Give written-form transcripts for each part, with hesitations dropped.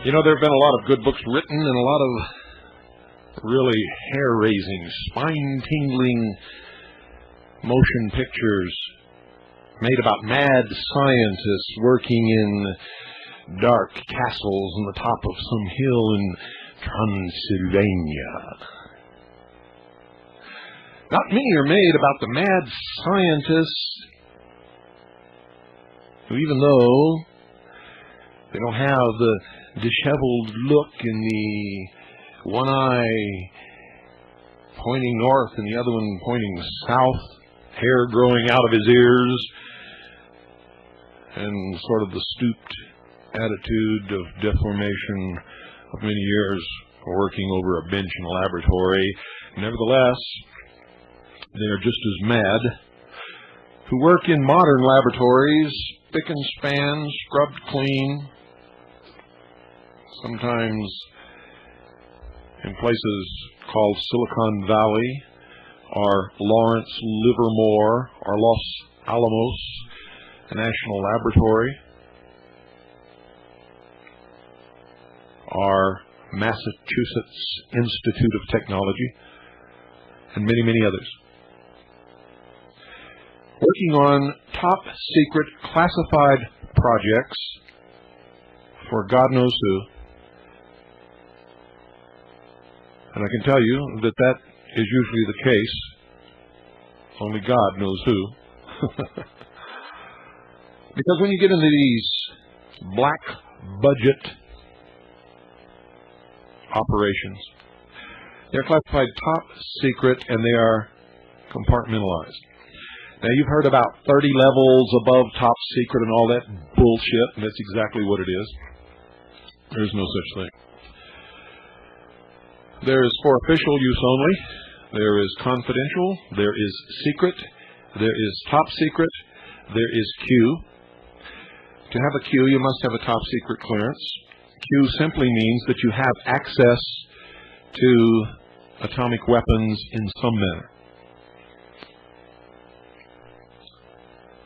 You know, there have been a lot of good books written and a lot of really hair-raising, spine-tingling motion pictures made about mad scientists working in dark castles on the top of some hill in Transylvania. Not many are made about the mad scientists who, even though they don't have the disheveled look in the one eye pointing north and the other one pointing south, hair growing out of his ears, and sort of the stooped attitude of deformation of many years working over a bench in a laboratory. Nevertheless, they are just as mad who work in modern laboratories, spick and span, scrubbed clean, sometimes in places called Silicon Valley, or Lawrence Livermore, or Los Alamos, a national laboratory, or Massachusetts Institute of Technology, and many, many others. Working on top secret classified projects for God knows who. And I can tell you that that is usually the case. Only God knows who. Because when you get into these black budget operations, they're classified top secret and they are compartmentalized. Now, you've heard about 30 levels above top secret and all that bullshit, and that's exactly what it is. There's no such thing. There is for official use only. There is confidential. There is secret. There is top secret. There is Q. To have a Q, you must have a top secret clearance. Q simply means that you have access to atomic weapons in some manner,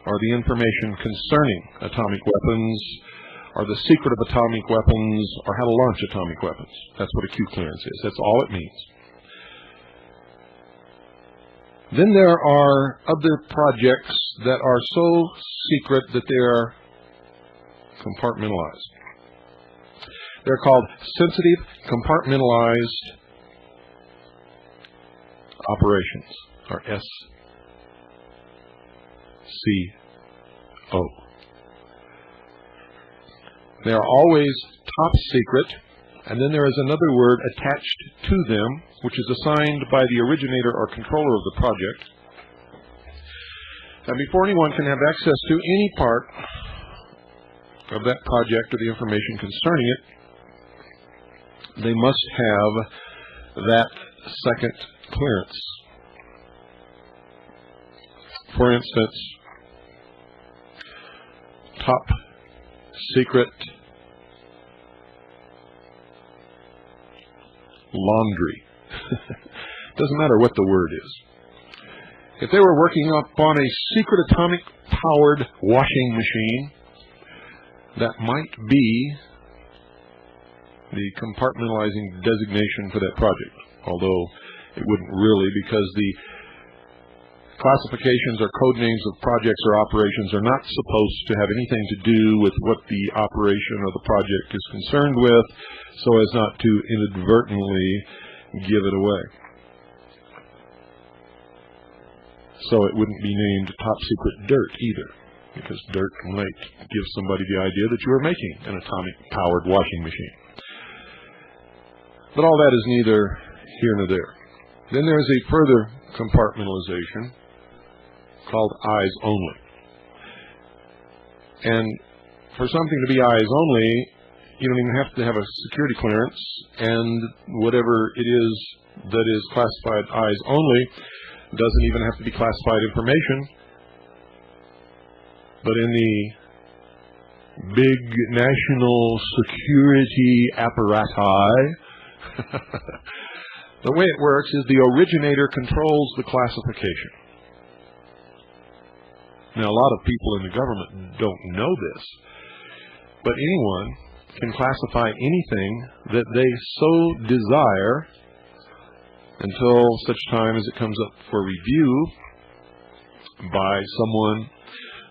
or the information concerning atomic weapons, or the secret of atomic weapons, or how to launch atomic weapons. That's what a Q clearance is. That's all it means. Then there are other projects that are so secret that they are compartmentalized. They're called sensitive compartmentalized operations, or SCO. They are always top secret, and then there is another word attached to them, which is assigned by the originator or controller of the project. And before anyone can have access to any part of that project or the information concerning it, they must have that second clearance. For instance, top secret laundry. Doesn't matter what the word is. If they were working upon a secret atomic-powered washing machine, that might be the compartmentalizing designation for that project, although it wouldn't really, because the classifications or code names of projects or operations are not supposed to have anything to do with what the operation or the project is concerned with, so as not to inadvertently give it away. So it wouldn't be named top secret dirt either, because dirt might give somebody the idea that you are making an atomic-powered washing machine. But all that is neither here nor there. Then there is a further compartmentalization called eyes only. And for something to be eyes only, you don't even have to have a security clearance, and whatever it is that is classified eyes only doesn't even have to be classified information. But in the big national security apparatus, the way it works is the originator controls the classification. Now, a lot of people in the government don't know this, but anyone can classify anything that they so desire until such time as it comes up for review by someone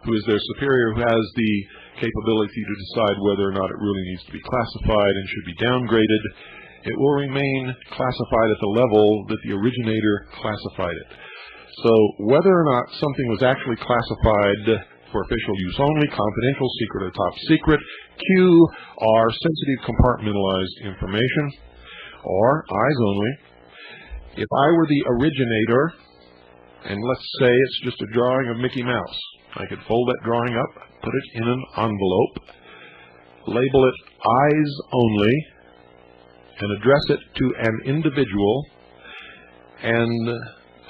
who is their superior, who has the capability to decide whether or not it really needs to be classified and should be downgraded. It will remain classified at the level that the originator classified it. So whether or not something was actually classified for official use only, confidential, secret, or top secret, Q, are sensitive compartmentalized information, or eyes only. If I were the originator, and let's say it's just a drawing of Mickey Mouse, I could fold that drawing up, put it in an envelope, label it eyes only, and address it to an individual, and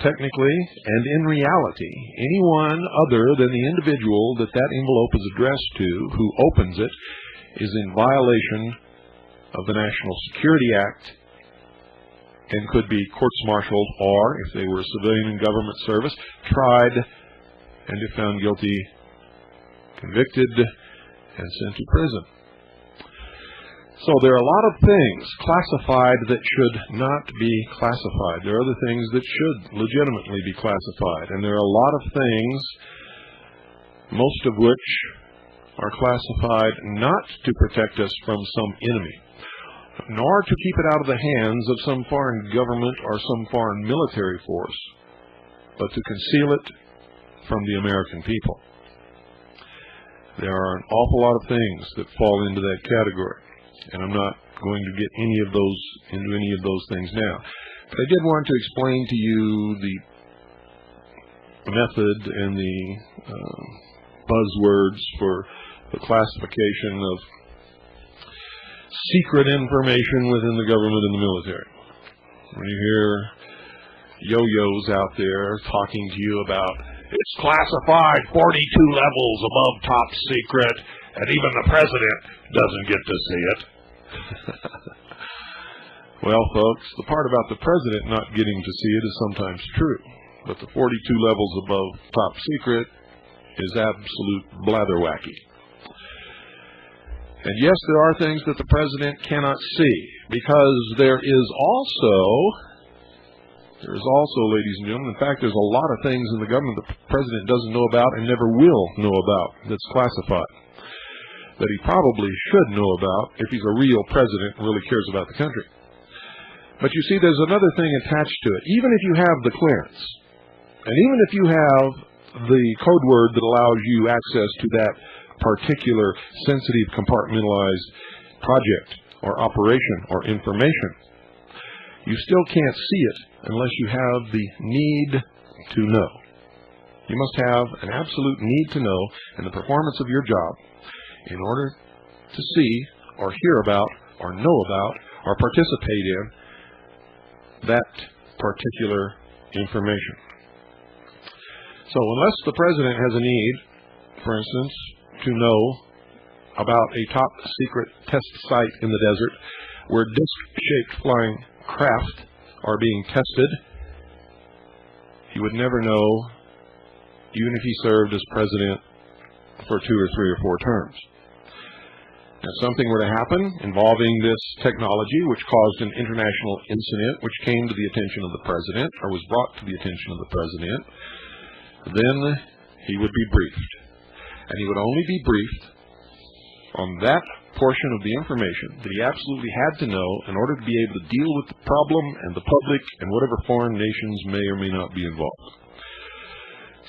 technically and in reality, anyone other than the individual that that envelope is addressed to who opens it is in violation of the National Security Act and could be courts-martialed, or, if they were a civilian in government service, tried and, if found guilty, convicted and sent to prison. So there are a lot of things classified that should not be classified. There are other things that should legitimately be classified. And there are a lot of things, most of which are classified not to protect us from some enemy, nor to keep it out of the hands of some foreign government or some foreign military force, but to conceal it from the American people. There are an awful lot of things that fall into that category, and I'm not going to get into any of those things now. But I did want to explain to you the method and the buzzwords for the classification of secret information within the government and the military. When you hear yo-yos out there talking to you about it's classified 42 levels above top secret, and even the president doesn't get to see it. Well, folks, the part about the president not getting to see it is sometimes true, but the 42 levels above top secret is absolute blatherwacky. And yes, there are things that the president cannot see, because there is also, ladies and gentlemen, in fact, there's a lot of things in the government the president doesn't know about and never will know about that's classified, that he probably should know about if he's a real president and really cares about the country. But you see, there's another thing attached to it. Even if you have the clearance, and even if you have the code word that allows you access to that particular sensitive compartmentalized project or operation or information, you still can't see it unless you have the need to know. You must have an absolute need to know in the performance of your job in order to see or hear about or know about or participate in that particular information. So unless the president has a need, for instance, to know about a top secret test site in the desert where disc-shaped flying craft are being tested, he would never know, even if he served as president for 2 or 3 or 4 terms. If something were to happen involving this technology, which caused an international incident which came to the attention of the president, or was brought to the attention of the president, then he would be briefed. And he would only be briefed on that portion of the information that he absolutely had to know in order to be able to deal with the problem and the public and whatever foreign nations may or may not be involved.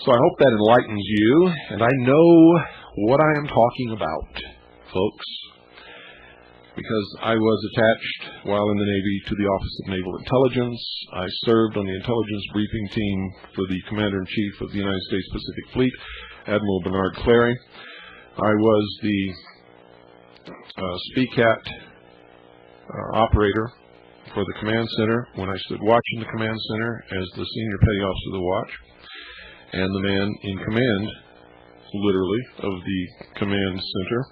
So I hope that enlightens you, and I know what I am talking about, folks, because I was attached while in the Navy to the Office of Naval Intelligence. I served on the intelligence briefing team for the Commander-in-Chief of the United States Pacific Fleet, Admiral Bernard Clary. I was the SPCAT operator for the command center when I stood watching the command center as the senior petty officer of the watch, and the man in command, literally, of the command center,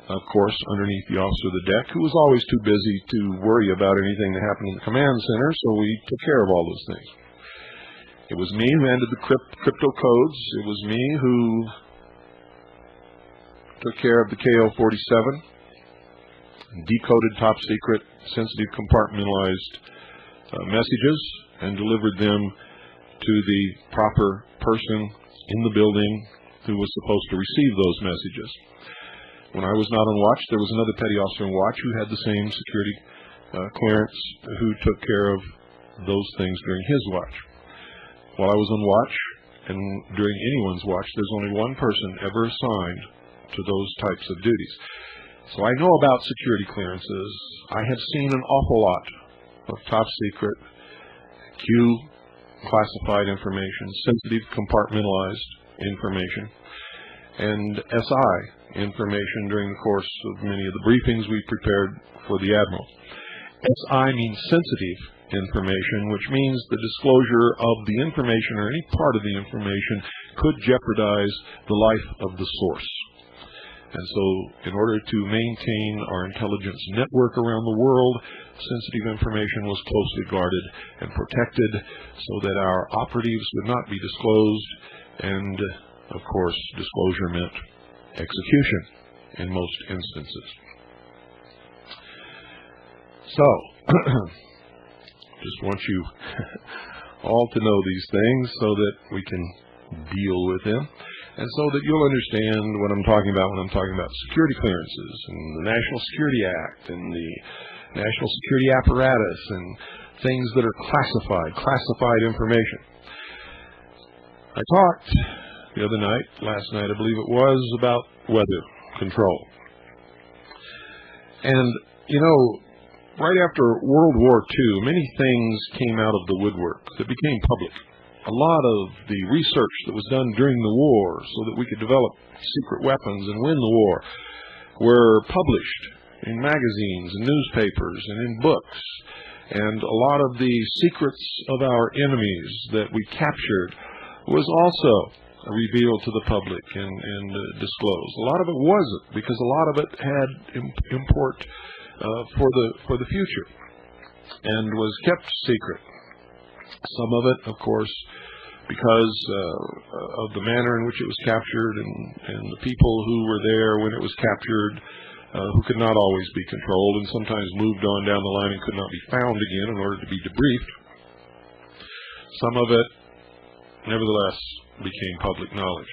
of course, underneath the officer of the deck, who was always too busy to worry about anything that happened in the command center, so we took care of all those things. It was me who handled the crypto codes. It was me who took care of the KO-47 decoded top secret, sensitive, compartmentalized messages and delivered them to the proper person in the building who was supposed to receive those messages. When I was not on watch, there was another petty officer on watch who had the same security clearance who took care of those things during his watch. While I was on watch, and during anyone's watch, there's only one person ever assigned to those types of duties. So I know about security clearances. I have seen an awful lot of top secret, Q classified information, sensitive compartmentalized information, and SI information during the course of many of the briefings we prepared for the Admiral. SI means sensitive information, which means the disclosure of the information or any part of the information could jeopardize the life of the source. And so in order to maintain our intelligence network around the world, sensitive information was closely guarded and protected so that our operatives would not be disclosed, and of course disclosure meant execution in most instances. So just want you all to know these things so that we can deal with them, and so that you'll understand what I'm talking about when I'm talking about security clearances and the National Security Act and the National Security Apparatus and things that are classified information. I talked the other night, last night I believe it was, about weather control. And, you know, right after World War II, many things came out of the woodwork that became public. A lot of the research that was done during the war so that we could develop secret weapons and win the war were published in magazines and newspapers and in books. And a lot of the secrets of our enemies that we captured was also revealed to the public and disclosed. A lot of it wasn't, because a lot of it had import for the future and was kept secret. Some of it, of course, because of the manner in which it was captured and the people who were there when it was captured, who could not always be controlled and sometimes moved on down the line and could not be found again in order to be debriefed. Some of it, nevertheless, became public knowledge.